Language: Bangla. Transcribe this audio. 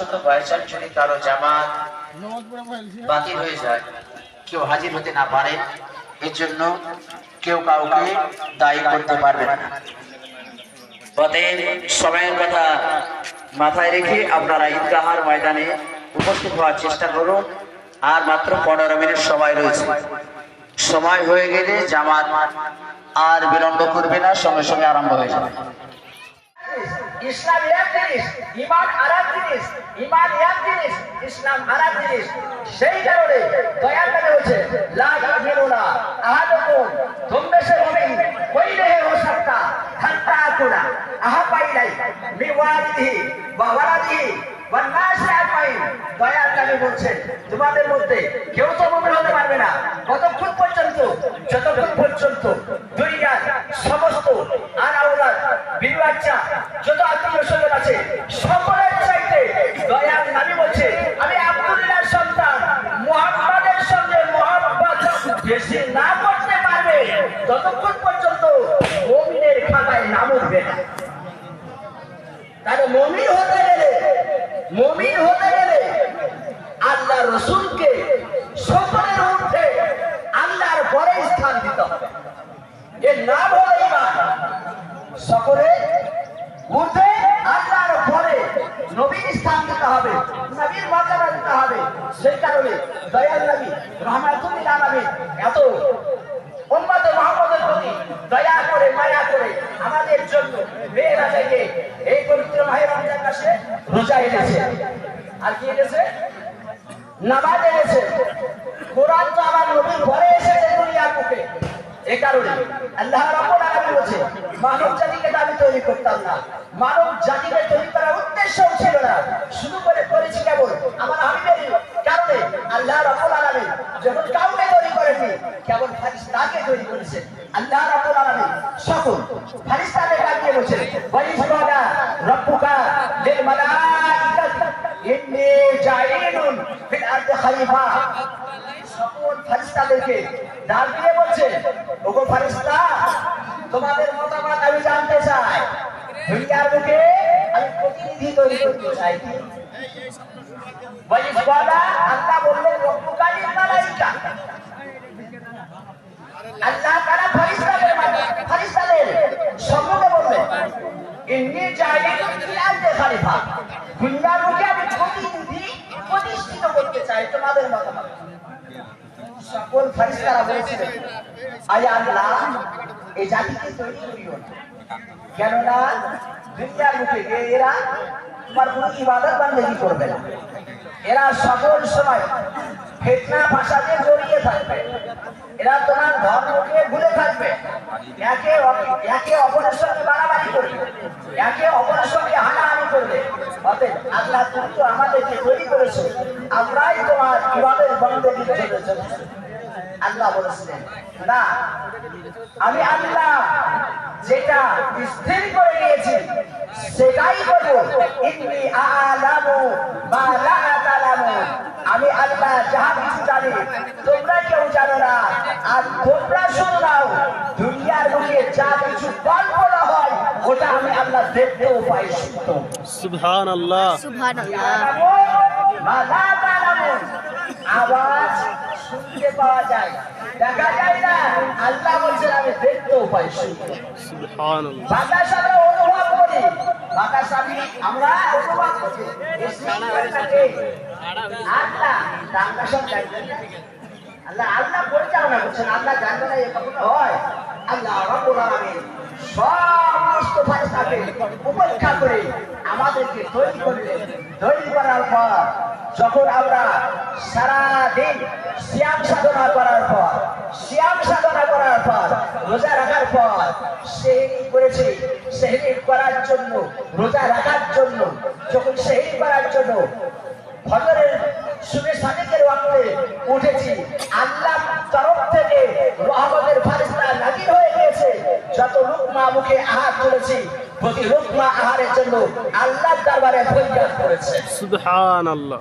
ভুলবশত বাইচান্স যদি কারো জামাত বাতিল হয়ে যায়, কেউ হাজির হতে না পারে, এর জন্য কেউ কাউকে দায়ী করতে পারবে না। অতএব সময়ের কথা মাথায় রেখে আপনারা ঈদগাহার ময়দানে উপস্থিত হওয়ার চেষ্টা করুন। আর মাত্র 15 মিনিট সময় রয়েছে। সময় হয়ে গেলে জামাত আর বিলম্ব করবে না, সঙ্গে সঙ্গে আরম্ভ হয়ে যাবে। ইসলাম এক জিনিস, ঈমান আরেক জিনিস। ঈমান এক জিনিস, ইসলাম আরেক জিনিস। সেই কারণে দয়াল নবী বলেছে, লা ইয়ামিনুনা আহাদুকুম, তোমরা সে মুমিন কইলে হো সাত্তা হাত্তা আকুনা আহাবা ইলাই মিওয়ালিহি ওয়া ওয়ালাদিহি ওয়ান নাসি আজমাইন। দয়াল নবী বলছেন, তোমাদের মধ্যে কেউ তো মুমিন হতে পারবে না কতক্ষণ পর্যন্ত, যতক্ষণ পর্যন্ত দুনিয়ার সমস্ত আনাউলাদ বিবি বাচ্চা যত আত্মীয় স্বজন আছে সকলের চাইতে দয়াল নবী বলছে, আমি আব্দুল্লাহর সন্তান মুহাম্মাদের সঙ্গে মুহাব্বত বেশি না করতে পারবে ততক্ষণ পর্যন্ত মুমিনের খাতায় নাম উঠবে না। তাহলে মুমিন হতে গেলে আল্লাহ রসুলকে সকলের ঊর্ধ্বে আল্লাহর পরে স্থান দিতে হবে। এর নাম হলো ঈমান। সকলের ঊর্ধ্বে আল্লাহর পরে নবীর স্থান দিতে হবে, নবীর মর্যাদা দিতে হবে। সেই কারণে দয়াল নবী রাহমাতুল্লিল আলামিন এত উম্মতে মুহাম্মদের প্রতি দয়া করে মায়া করে আমাদের জন্য মেরাজে এই পবিত্র মাহে রমজান মাসে রোজা এনেছে, আর কি এনেছে? নামাজ এনেছে। কোরআন তো আমার নবীর ঘরে এসেছে দুনিয়ার বুকে। এই কারণে আল্লাহ রাব্বুল আলামিন বলেছে, মানব জাতিকে আমি তৈরি করতাম না, মানব জাতিকে তৈরি করার উদ্দেশ্যও ছিল না, শুধু করে করেছি কেবল আমার হাবিবের কারণে। আল্লাহ রাব্বুল আলামিন যখন কাউকে তৈরি করেনি, কেবল ফেরেশতাকে তৈরি করেছেন। আল্লাহ রাব্বুল আলামিন সকল ফেরেশতাদের ডাকিয়ে বলেছেন, ওয়াইজবাদা রাব্বুকা লিল মালাইকাতি ইন্নী জাইলুন ফিল আরদি খলিফা। সকল ফেরেশতাদেরকে ডাক দিয়ে বলছে, ওগো ফেরেশতা, তোমাদের মতামত আমি জানতে চাই। দুনিয়ার বুকে আমি প্রতিনিধি তৈরি করতে চাই। ওয়াইজবাদা আল্লাহ বললেন, রব্বুকা লিল মালাইকা। আল্লাহ তাআলা ফেরেশতাদের সম্মুখে বললেন, ইন্নী জাইলুন ফিল আরদি খলিফা। দুনিয়ার বুকে আমি প্রতিনিধি প্রতিষ্ঠিত করতে চাই তোমাদের মতামত। সকল ফেরেশতারা বলেছিলেন, আয় আল্লাহ, এই জাতিকে তৈরি করিও না, কেননা দুনিয়ার মুখে এরা তোমার কোনো ইবাদত বান্দেগি করবে না। এরা সকল সময় ফিতনা ফাসাদে জড়িয়ে থাকবে, এরা তোমার ধর্মকে ভুলে থাকবে, একে অপরের সঙ্গে বাড়াবাড়ি করবে, একে অপরের সঙ্গে হানাহানি করবে। অতএব আল্লাহ, তুমি তো আমাদেরকে তৈরি করেছো, আমরাই তোমার ইবাদত বান্দেগি করেছি। আল্লাহ বলেছিলেন, না, আমি আল্লাহ যেটা স্থির করে নিয়েছি সেটাই করবো। ইন্নী আ'লামু মা লা তা'লামুন। আমি আল্লাহ যাহা কিছু জানি তোমরা কেউ জানো না। আর তোমরা শুনো নাও, দুনিয়ার বুকে যা কিছু কল্পনা হয় ওটা আমি আল্লাহ দেখতেও পাই। সুবহানাল্লাহ, সুবহানাল্লাহ। মা লা তা'লামুন, আওয়াজ শুনতে পাওয়া যায়, দেখা যায় না। আল্লাহ বলছেন, আমি দেখতেও পাই। সুবহানাল্লাহ। বাতাস আমরা অনুভব করি, বাতাস আমরা অনুভব করি। আল্লাহ পরিচালনা করছেন, আল্লাহ জানবে না এ কখনো হয়? আল্লাহ রাব্বুল আলামিন সমস্ত ফেরেশতাকে উপেক্ষা করে আমাদেরকে তৈরি করলেন। তৈরি করার পর যখন আমরা সারাদিন সিয়াম সাধনা করার পর রোজা রাখার পর সেহরি করেছি, সেহরি করার জন্য, রোজা রাখার জন্য, যখন সেহরি করার জন্য ফজরের সুবে সাদিকের ওয়াক্তে উঠেছি, আল্লাহর তরফ থেকে রহমতের ফেরেশতা নাযিল হয়ে গিয়েছে। যত লুকমা মুখে আহার করেছি, প্রতি লুকমা আহারের জন্য আল্লাহর দরবারে ফরিয়াদ করেছে। সুবহানাল্লাহ।